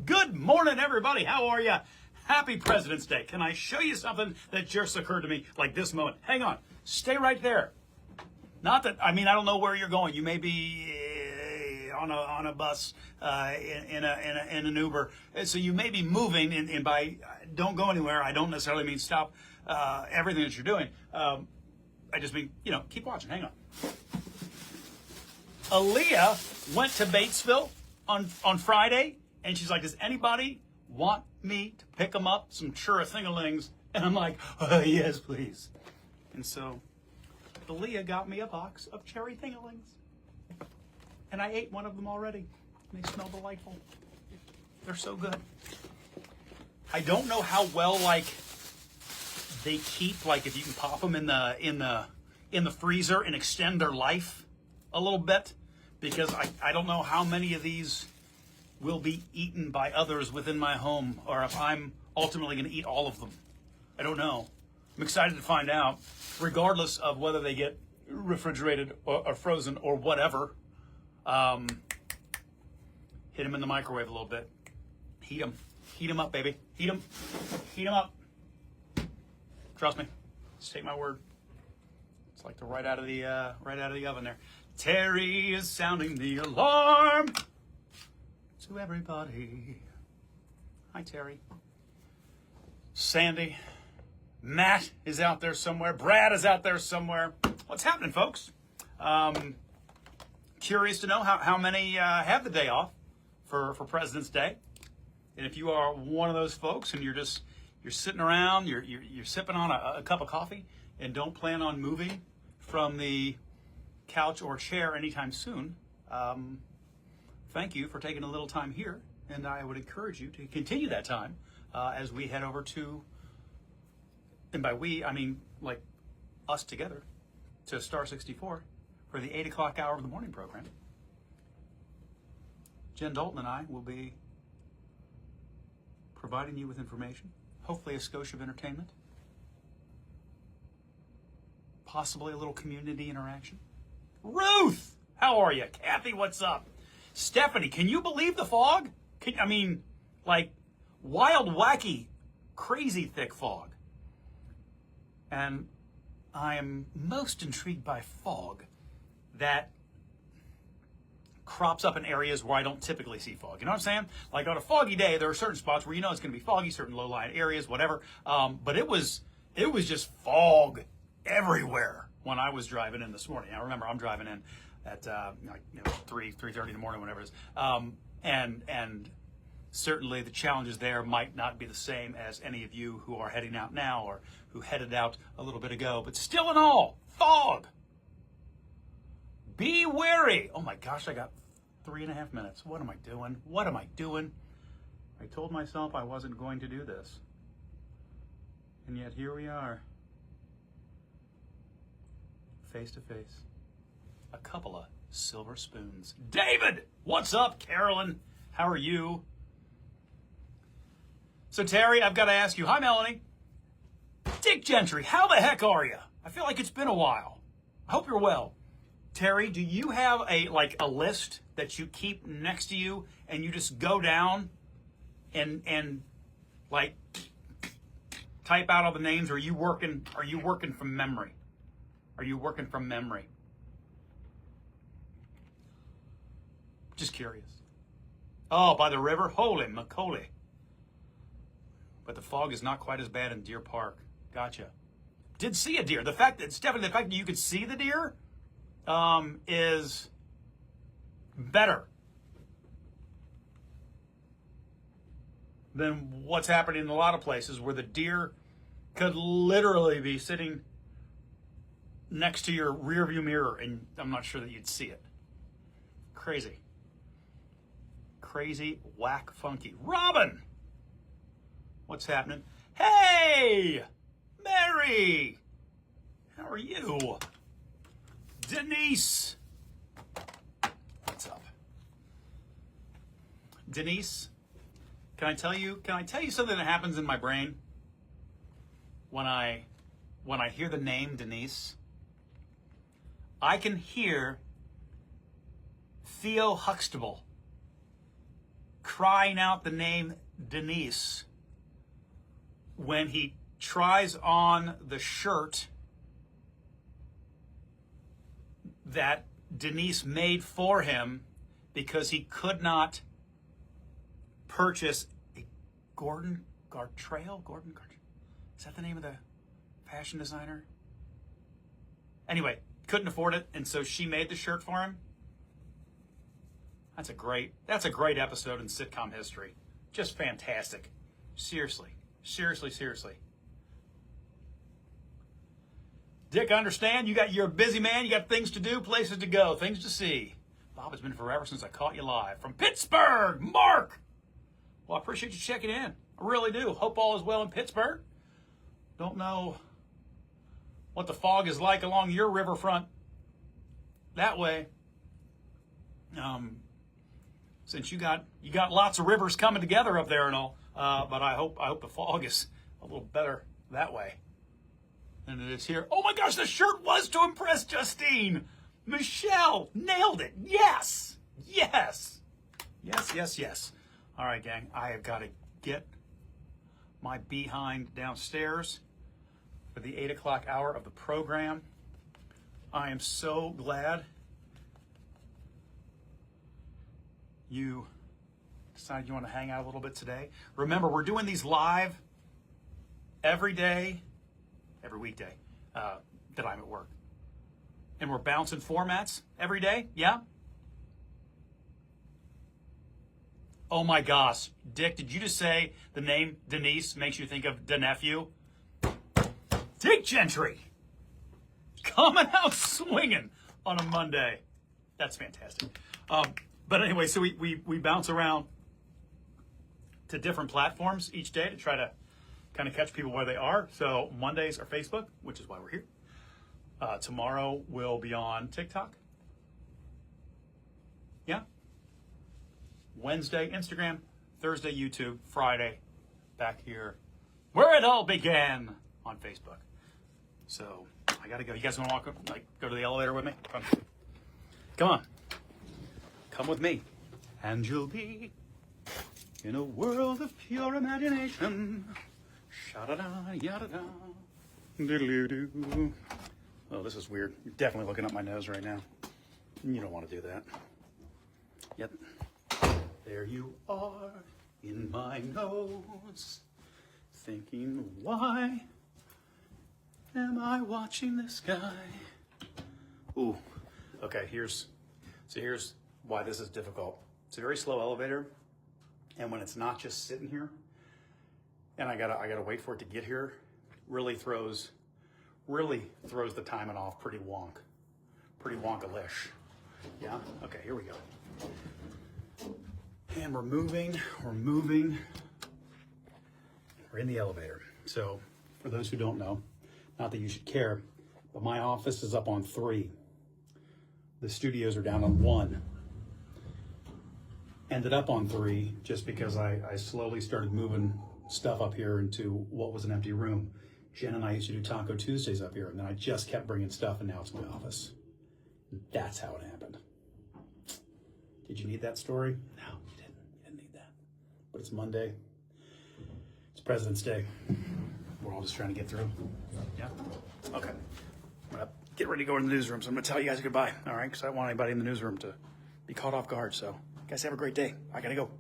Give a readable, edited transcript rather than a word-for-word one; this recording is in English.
Good morning, everybody. How are you? Happy President's Day. Can I show you something that just occurred to me like this moment? Hang on. Stay right there. Not that, I don't know where you're going. You may be on a bus, in an Uber. So you may be moving, and by don't go anywhere, I don't necessarily mean stop everything that you're doing. I just mean, keep watching. Hang on. Aaliyah went to Batesville on Friday, and she's like, does anybody want me to pick them up some churra-thing-a-lings? And I'm like, yes, please. And so Aaliyah got me a box of cherry thing-a-lings. And I ate one of them already. They smell delightful. They're so good. I don't know how well, they keep, if you can pop them in the freezer and extend their life a little bit, because I don't know how many of these will be eaten by others within my home, or if I'm ultimately going to eat all of them. I don't know. I'm excited to find out, regardless of whether they get refrigerated or frozen or whatever. Hit them in the microwave a little bit. Heat them up, baby. Heat them up. Trust me. Just take my word. It's like right out of the oven there. Terry is sounding the alarm to everybody. Hi, Terry. Sandy. Matt is out there somewhere. Brad is out there somewhere. What's happening, folks? Curious to know how many have the day off for President's Day. And if you are one of those folks and you're sitting around, you're sipping on a cup of coffee and don't plan on moving from the couch or chair anytime soon, thank you for taking a little time here, and I would encourage you to continue that time as we head over to, and by we, I mean us together, to Star 64 for the 8 o'clock hour of the morning program. Jen Dalton and I will be providing you with information, hopefully a skosh of entertainment, possibly a little community interaction. Ruth, how are you? Kathy, what's up? Stephanie, can you believe the fog? Wild, wacky, crazy thick fog. And I am most intrigued by fog that crops up in areas where I don't typically see fog. You know what I'm saying? Like on a foggy day, there are certain spots where it's going to be foggy, certain low-lying areas, whatever. But it was just fog everywhere when I was driving in this morning. Now remember, I'm driving in at 3:30 in the morning, whenever it is. And certainly the challenges there might not be the same as any of you who are heading out now or who headed out a little bit ago. But still in all, fog. Be wary. Oh my gosh, I got 3.5 minutes. What am I doing? I told myself I wasn't going to do this. And yet here we are. Face to face. A couple of silver spoons. David! What's up, Carolyn? How are you? So, Terry, I've got to ask you. Hi, Melanie. Dick Gentry, how the heck are you? I feel like it's been a while. I hope you're well. Terry, do you have a list that you keep next to you and you just go down and type out all the names? Or are you working from memory? Just curious. Oh, by the river? Holy macaulay. But the fog is not quite as bad in Deer Park. Gotcha. Did see a deer. Stephanie, the fact that you could see the deer is better than what's happening in a lot of places where the deer could literally be sitting next to your rearview mirror and I'm not sure that you'd see it. Crazy, whack, funky. Robin! What's happening? Hey! Mary! How are you? Denise! What's up? Denise, can I tell you something that happens in my brain when I hear the name Denise? I can hear Theo Huxtable crying out the name Denise when he tries on the shirt that Denise made for him because he could not purchase a Gordon Gartrell? Is that the name of the fashion designer? Anyway, couldn't afford it, and so she made the shirt for him. That's a great episode in sitcom history. Just fantastic. Seriously. Dick, I understand you're a busy man, you got things to do, places to go, things to see. Bob, it's been forever since I caught you live. From Pittsburgh, Mark! Well, I appreciate you checking in. I really do. Hope all is well in Pittsburgh. Don't know what the fog is like along your riverfront that way. Since you got lots of rivers coming together up there and all, but I hope the fog is a little better that way than it is here. Oh my gosh, the shirt was to impress Justine. Michelle nailed it. Yes. All right, gang, I have got to get my behind downstairs for the 8 o'clock hour of the program. I am so glad you decided you want to hang out a little bit today. Remember, we're doing these live every weekday that I'm at work. And we're bouncing formats every day, yeah? Oh my gosh. Dick, did you just say the name Denise makes you think of the nephew? Dick Gentry! Coming out swinging on a Monday. That's fantastic. But anyway, so we bounce around to different platforms each day to try to kind of catch people where they are. So Mondays are Facebook, which is why we're here. Tomorrow we'll be on TikTok. Yeah. Wednesday, Instagram. Thursday, YouTube. Friday, back here where it all began on Facebook. So I gotta go. You guys want to walk up, go to the elevator with me? Come on. Come with me. And you'll be in a world of pure imagination. Sha-da-da, ya-da-da. Diddle-doo. Oh, this is weird. You're definitely looking up my nose right now. You don't want to do that. Yep. There you are in my nose, thinking, why am I watching this guy? Ooh, okay, here's why this is difficult. It's a very slow elevator, and when it's not just sitting here, and I gotta wait for it to get here, really throws the timing off pretty wonka-lish. Yeah? Okay, here we go. And we're moving. We're in the elevator. So, for those who don't know, not that you should care, but my office is up on 3. The studios are down on 1. Ended up on 3 just because I slowly started moving stuff up here into what was an empty room. Jen and I used to do Taco Tuesdays up here, and then I just kept bringing stuff, and now it's my office. That's how it happened. Did you need that story? No, you didn't. You didn't need that. But it's Monday. It's President's Day. We're all just trying to get through. Yeah? Okay. I'm going to get ready to go in the newsroom, so I'm going to tell you guys goodbye, all right? Because I don't want anybody in the newsroom to be caught off guard. So, guys, have a great day. I got to go.